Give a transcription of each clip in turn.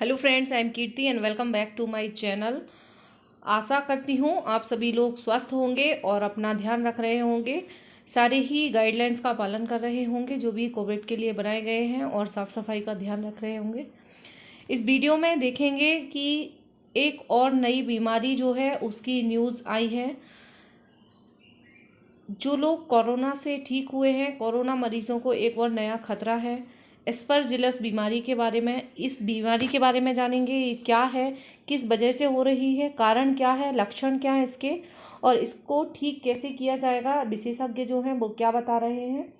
Hello friends, I am Kirti and welcome back to my channel. आशा करती हूँ आप सभी लोग स्वस्थ होंगे और अपना ध्यान रख रहे होंगे। सारे ही गाइडलाइंस का पालन कर रहे होंगे जो भी कोविड के लिए बनाए गए हैं और साफ़ सफाई का ध्यान रख रहे होंगे। इस वीडियो में देखेंगे कि एक और नई बीमारी जो है उसकी न्यूज़ आई है। जो लोग कोरोना से ठीक हुए हैं, कोरोना मरीजों को एक और नया खतरा है। एस्परजिलस बीमारी के बारे में, इस बीमारी के बारे में जानेंगे। ये क्या है, किस वजह से हो रही है, कारण क्या है, लक्षण क्या है इसके, और इसको ठीक कैसे किया जाएगा, विशेषज्ञ जो हैं वो क्या बता रहे हैं।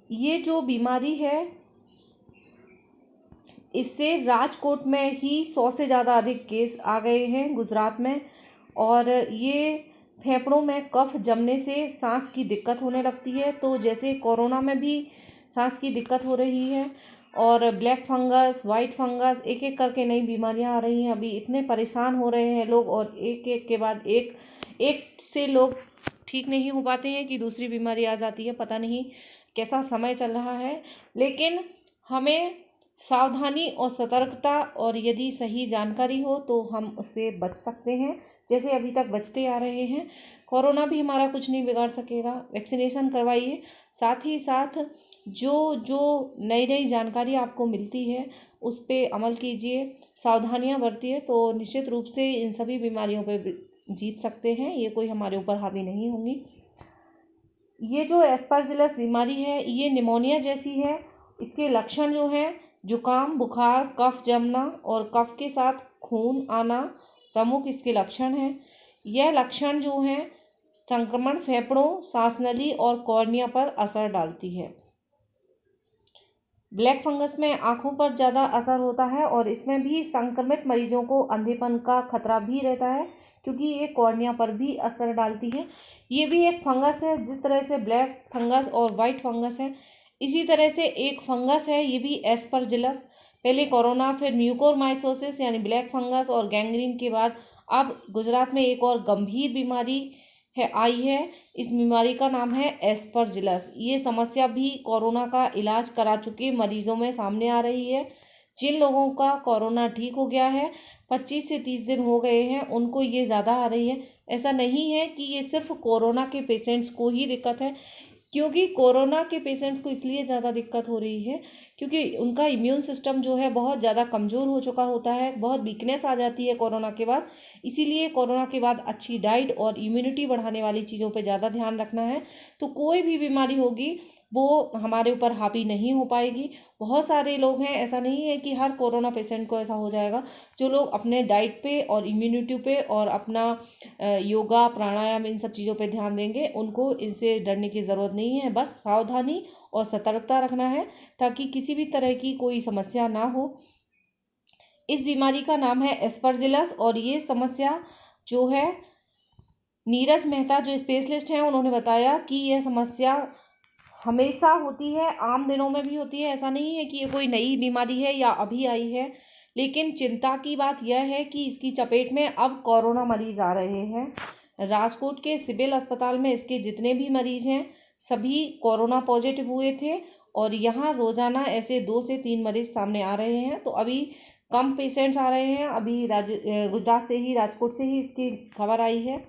ये जो बीमारी है इससे राजकोट में ही 100 से ज़्यादा अधिक केस आ गए हैं गुजरात में। और ये फेफड़ों में कफ जमने से सांस की दिक्कत होने लगती है। तो जैसे कोरोना में भी सांस की दिक्कत हो रही है और ब्लैक फंगस, वाइट फंगस, एक एक करके नई बीमारियां आ रही हैं। अभी इतने परेशान हो रहे हैं लोग और एक एक के बाद एक से लोग ठीक नहीं हो पाते हैं कि दूसरी बीमारी आ जाती है। पता नहीं कैसा समय चल रहा है, लेकिन हमें सावधानी और सतर्कता और यदि सही जानकारी हो तो हम उससे बच सकते हैं, जैसे अभी तक बचते आ रहे हैं। कोरोना भी हमारा कुछ नहीं बिगाड़ सकेगा। वैक्सीनेशन करवाइए, साथ ही साथ जो जो नई नई जानकारी आपको मिलती है उस पर अमल कीजिए, सावधानियां बरतिए, तो निश्चित रूप से इन सभी बीमारियों पर जीत सकते हैं। ये कोई हमारे ऊपर हावी नहीं होंगी। ये जो एस्परजिलस बीमारी है ये निमोनिया जैसी है। इसके लक्षण जो हैं जुकाम, बुखार, कफ जमना और कफ के साथ खून आना प्रमुख इसके लक्षण हैं। यह लक्षण जो हैं संक्रमण फेफड़ों, सांसनली और कॉर्निया पर असर डालती है। ब्लैक फंगस में आंखों पर ज़्यादा असर होता है और इसमें भी संक्रमित मरीजों को अंधेपन का खतरा भी रहता है, क्योंकि ये कॉर्निया पर भी असर डालती है। ये भी एक फंगस है, जिस तरह से ब्लैक फंगस और वाइट फंगस है, इसी तरह से एक फंगस है ये भी एस्परजिलस। पहले कोरोना, फिर म्यूकोरमाइकोसिस यानी ब्लैक फंगस और गैंग्रीन के बाद अब गुजरात में एक और गंभीर बीमारी आई है। इस बीमारी का नाम है एस्परजिलस। ये समस्या भी कोरोना का इलाज करा चुके मरीजों में सामने आ रही है। जिन लोगों का कोरोना ठीक हो गया है, 25 से 30 दिन हो गए हैं, उनको ये ज़्यादा आ रही है। ऐसा नहीं है कि ये सिर्फ कोरोना के पेशेंट्स को ही दिक्कत है, क्योंकि कोरोना के पेशेंट्स को इसलिए ज़्यादा दिक्कत हो रही है क्योंकि उनका इम्यून सिस्टम जो है बहुत ज़्यादा कमज़ोर हो चुका होता है, बहुत वीकनेस आ जाती है कोरोना के बाद। इसीलिए कोरोना के बाद अच्छी डाइट और इम्यूनिटी बढ़ाने वाली चीज़ों पे ज़्यादा ध्यान रखना है, तो कोई भी बीमारी होगी वो हमारे ऊपर हावी नहीं हो पाएगी। बहुत सारे लोग हैं, ऐसा नहीं है कि हर कोरोना पेशेंट को ऐसा हो जाएगा। जो लोग अपने डाइट पे और इम्यूनिटी पे और अपना योगा, प्राणायाम, इन सब चीज़ों पे ध्यान देंगे, उनको इनसे डरने की ज़रूरत नहीं है। बस सावधानी और सतर्कता रखना है ताकि किसी भी तरह की कोई समस्या ना हो। इस बीमारी का नाम है एस्परजिलस और ये समस्या जो है, नीरज मेहता जो स्पेशलिस्ट हैं उन्होंने बताया कि यह समस्या हमेशा होती है, आम दिनों में भी होती है। ऐसा नहीं है कि ये कोई नई बीमारी है या अभी आई है। लेकिन चिंता की बात यह है कि इसकी चपेट में अब कोरोना मरीज आ रहे हैं। राजकोट के सिविल अस्पताल में इसके जितने भी मरीज हैं सभी कोरोना पॉजिटिव हुए थे और यहाँ रोजाना ऐसे 2 से 3 मरीज सामने आ रहे हैं। तो अभी कम पेशेंट्स आ रहे हैं। अभी गुजरात से ही, राजकोट से ही इसकी खबर आई है।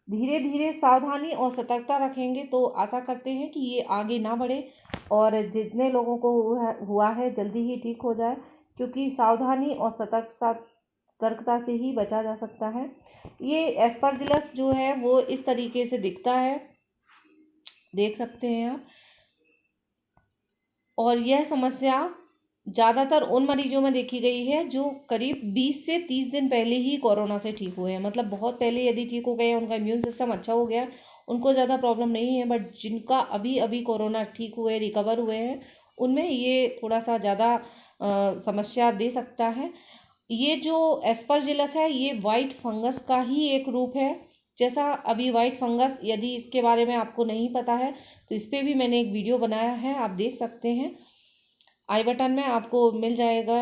धीरे धीरे सावधानी और सतर्कता रखेंगे तो आशा करते हैं कि ये आगे ना बढ़े और जितने लोगों को हुआ है जल्दी ही ठीक हो जाए, क्योंकि सावधानी और सतर्कता से ही बचा जा सकता है। ये एस्परजिलस जो है वो इस तरीके से दिखता है, देख सकते हैं आप। और यह समस्या ज़्यादातर उन मरीजों में देखी गई है जो करीब 20 से 30 दिन पहले ही कोरोना से ठीक हुए हैं। मतलब बहुत पहले यदि ठीक हो गए हैं, उनका इम्यून सिस्टम अच्छा हो गया, उनको ज़्यादा प्रॉब्लम नहीं है। बट जिनका अभी अभी कोरोना ठीक हुए, रिकवर हुए हैं, उनमें ये थोड़ा सा ज़्यादा समस्या दे सकता है। ये जो एस्परजिलस है ये वाइट फंगस का ही एक रूप है। जैसा अभी वाइट फंगस, यदि इसके बारे में आपको नहीं पता है तो इस पर भी मैंने एक वीडियो बनाया है, आप देख सकते हैं। आई बटन में आपको मिल जाएगा।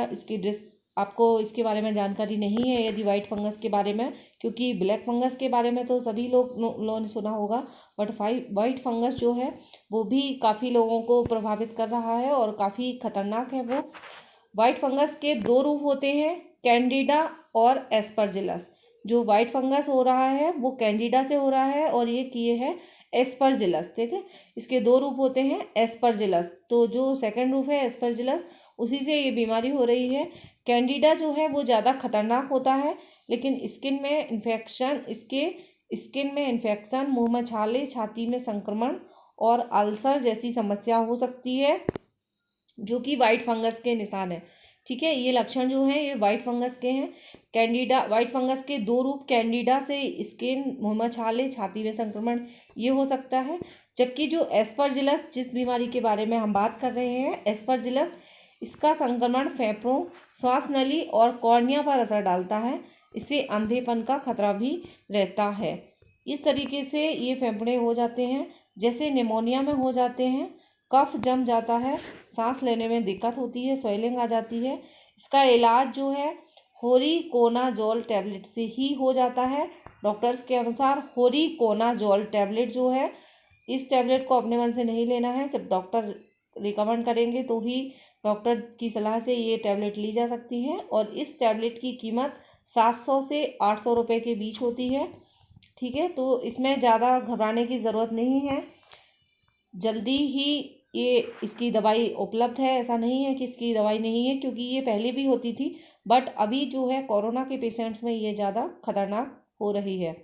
आपको इसके बारे में जानकारी नहीं है यदि वाइट फंगस के बारे में, क्योंकि ब्लैक फंगस के बारे में तो सभी लोगों ने सुना होगा, बट वाइट फंगस जो है वो भी काफ़ी लोगों को प्रभावित कर रहा है और काफ़ी खतरनाक है वो। वाइट फंगस के दो रूप होते हैं, कैंडिडा और एस्परजिलस। जो वाइट फंगस हो रहा है वो कैंडिडा से हो रहा है और ये किए है एस्परजिलस, ठीक है। इसके दो रूप होते हैं, एस्परजिलस, तो जो सेकंड रूप है एस्परजिलस उसी से ये बीमारी हो रही है। कैंडिडा जो है वो ज़्यादा खतरनाक होता है, लेकिन स्किन में इन्फेक्शन, मुंह में छाले, छाती में संक्रमण और अल्सर जैसी समस्या हो सकती है, जो कि वाइट फंगस के निशान है, ठीक है। ये लक्षण जो हैं ये वाइट फंगस के हैं। कैंडिडा, वाइट फंगस के दो रूप, कैंडिडा से स्किन, मुंह में छाले, छाती में संक्रमण ये हो सकता है। जबकि जो एस्परजिलस, जिस बीमारी के बारे में हम बात कर रहे हैं, एस्परजिलस, इसका संक्रमण फेफड़ों, श्वास नली और कॉर्निया पर असर डालता है। इससे अंधेपन का खतरा भी रहता है। इस तरीके से ये फेफड़े हो जाते हैं, जैसे निमोनिया में हो जाते हैं, कफ जम जाता है, सांस लेने में दिक्कत होती है, स्वेलिंग आ जाती है। इसका इलाज जो है होरिकोनाजोल टैबलेट से ही हो जाता है। डॉक्टर्स के अनुसार होरिकोनाजोल टैबलेट जो है, इस टैबलेट को अपने मन से नहीं लेना है, जब डॉक्टर रिकमेंड करेंगे तो ही डॉक्टर की सलाह से ये टैबलेट ली जा सकती है। और इस टैबलेट की कीमत 700 से 800 रुपये के बीच होती है, ठीक है। तो इसमें ज़्यादा घबराने की ज़रूरत नहीं है, जल्दी ही ये इसकी दवाई उपलब्ध है। ऐसा नहीं है कि इसकी दवाई नहीं है, क्योंकि ये पहले भी होती थी, बट अभी जो है कोरोना के पेशेंट्स में ये ज़्यादा खतरनाक हो रही है।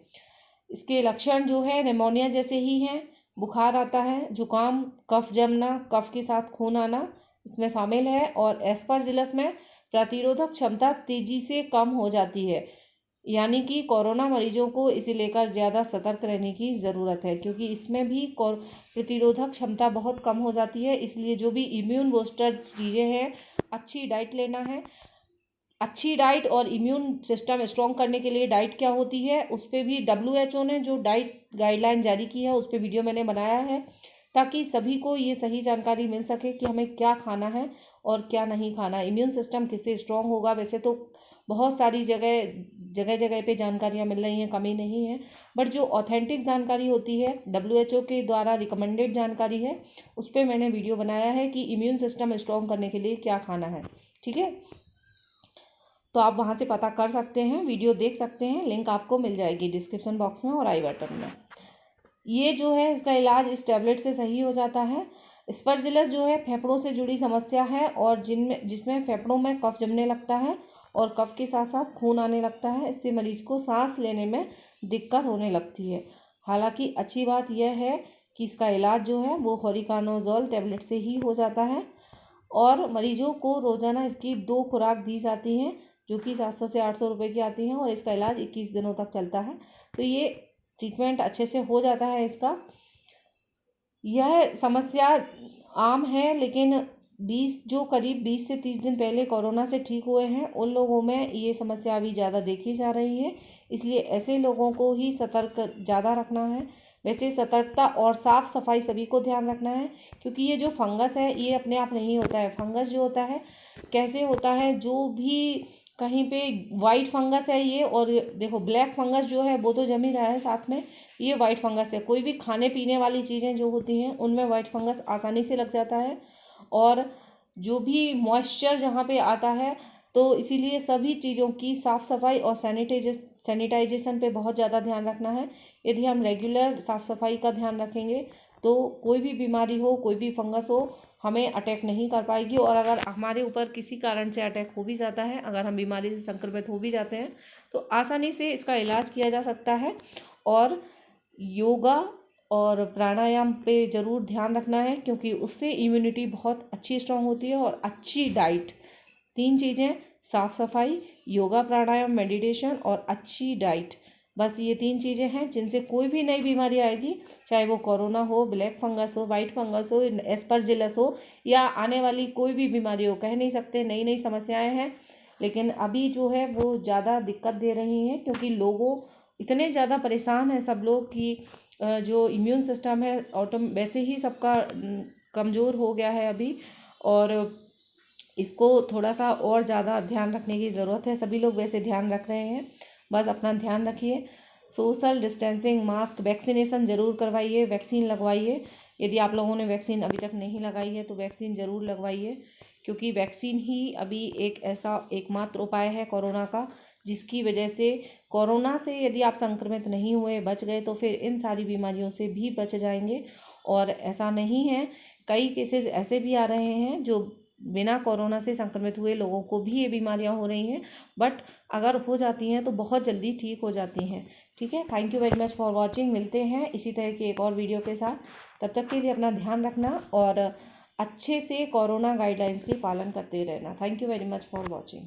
इसके लक्षण जो है निमोनिया जैसे ही हैं, बुखार आता है, जुकाम, कफ जमना, कफ के साथ खून आना इसमें शामिल है। और एस्परजिलस में प्रतिरोधक क्षमता तेजी से कम हो जाती है, यानी कि कोरोना मरीजों को इसे लेकर ज़्यादा सतर्क रहने की ज़रूरत है, क्योंकि इसमें भी प्रतिरोधक क्षमता बहुत कम हो जाती है। इसलिए जो भी इम्यून बूस्टर चीज़ें हैं, अच्छी डाइट लेना है। अच्छी डाइट और इम्यून सिस्टम स्ट्रॉन्ग करने के लिए डाइट क्या होती है, उस पर भी WHO ने जो डाइट गाइडलाइन जारी की है, उस पर वीडियो मैंने बनाया है, ताकि सभी को ये सही जानकारी मिल सके कि हमें क्या खाना है और क्या नहीं खाना। इम्यून सिस्टम किससे स्ट्रॉन्ग होगा, वैसे तो बहुत सारी जगह पे जानकारियाँ मिल रही हैं, कमी नहीं है, बट जो ऑथेंटिक जानकारी होती है, WHO के द्वारा रिकमेंडेड जानकारी है, उस पर मैंने वीडियो बनाया है कि इम्यून सिस्टम स्ट्रॉन्ग करने के लिए क्या खाना है, ठीक है। तो आप वहाँ से पता कर सकते हैं, वीडियो देख सकते हैं, लिंक आपको मिल जाएगी डिस्क्रिप्शन बॉक्स में और आई बटन में। ये जो है इसका इलाज इस टैबलेट से सही हो जाता है। एस्परजिलस जो है फेफड़ों से जुड़ी समस्या है, और जिसमें फेफड़ों में कफ जमने लगता है और कफ के साथ साथ खून आने लगता है। इससे मरीज को सांस लेने में दिक्कत होने लगती है। हालांकि अच्छी बात यह है कि इसका इलाज जो है वो होरिकोनाजोल टैबलेट से ही हो जाता है, और मरीजों को रोज़ाना इसकी 2 खुराक दी जाती हैं, जो कि 700 से 800 रुपये की आती हैं, और इसका इलाज 21 दिनों तक चलता है। तो ये ट्रीटमेंट अच्छे से हो जाता है इसका। यह समस्या आम है, लेकिन करीब 20 से 30 दिन पहले कोरोना से ठीक हुए हैं, उन लोगों में ये समस्या अभी ज़्यादा देखी जा रही है। इसलिए ऐसे लोगों को ही सतर्क ज़्यादा रखना है। वैसे सतर्कता और साफ़ सफाई सभी को ध्यान रखना है, क्योंकि ये जो फंगस है ये अपने आप नहीं होता है। फंगस जो होता है कैसे होता है, जो भी कहीं पे वाइट फंगस है ये, और देखो ब्लैक फंगस जो है वो तो जम ही रहा है साथ में, ये वाइट फंगस है। कोई भी खाने पीने वाली चीज़ें जो होती हैं उनमें वाइट फंगस आसानी से लग जाता है, और जो भी मॉइस्चर जहाँ पे आता है, तो इसीलिए सभी चीज़ों की साफ़ सफाई और सैनिटाइजेशन पे बहुत ज़्यादा ध्यान रखना है। यदि हम रेगुलर साफ़ सफाई का ध्यान रखेंगे तो कोई भी बीमारी हो, कोई भी फंगस हो, हमें अटैक नहीं कर पाएगी। और अगर हमारे ऊपर किसी कारण से अटैक हो भी जाता है, अगर हम बीमारी से संक्रमित हो भी जाते हैं, तो आसानी से इसका इलाज किया जा सकता है। और योगा और प्राणायाम पे ज़रूर ध्यान रखना है, क्योंकि उससे इम्यूनिटी बहुत अच्छी स्ट्रांग होती है। और अच्छी डाइट, 3 चीज़ें, साफ़ सफाई, योगा, प्राणायाम, मेडिटेशन और अच्छी डाइट, बस ये 3 चीज़ें हैं जिनसे कोई भी नई बीमारी आएगी, चाहे वो कोरोना हो, ब्लैक फंगस हो, वाइट फंगस हो, एस्परजिलस हो, या आने वाली कोई भी बीमारी हो। कह नहीं सकते, नई नई समस्याएं हैं, लेकिन अभी जो है वो ज़्यादा दिक्कत दे रही हैं, क्योंकि लोगों इतने ज़्यादा परेशान हैं सब लोग कि जो इम्यून सिस्टम है वैसे ही सबका कमज़ोर हो गया है अभी, और इसको थोड़ा सा और ज़्यादा ध्यान रखने की ज़रूरत है। सभी लोग वैसे ध्यान रख रहे हैं, बस अपना ध्यान रखिए। सोशल डिस्टेंसिंग, मास्क, वैक्सीनेशन ज़रूर करवाइए, वैक्सीन लगवाइए। यदि आप लोगों ने वैक्सीन अभी तक नहीं लगाई है तो वैक्सीन ज़रूर लगवाइए, क्योंकि वैक्सीन ही अभी एक ऐसा एकमात्र उपाय है कोरोना का, जिसकी वजह से कोरोना से यदि आप संक्रमित नहीं हुए, बच गए, तो फिर इन सारी बीमारियों से भी बच जाएंगे। और ऐसा नहीं है, कई केसेस ऐसे भी आ रहे हैं जो बिना कोरोना से संक्रमित हुए लोगों को भी ये बीमारियां हो रही हैं, बट अगर हो जाती हैं तो बहुत जल्दी ठीक हो जाती हैं। ठीक है, thank you very much for watching. मिलते हैं इसी तरह की एक और वीडियो के साथ। तब तक के लिए अपना ध्यान रखना और अच्छे से कोरोना गाइडलाइंस की पालन करते रहना। Thank you very much for watching.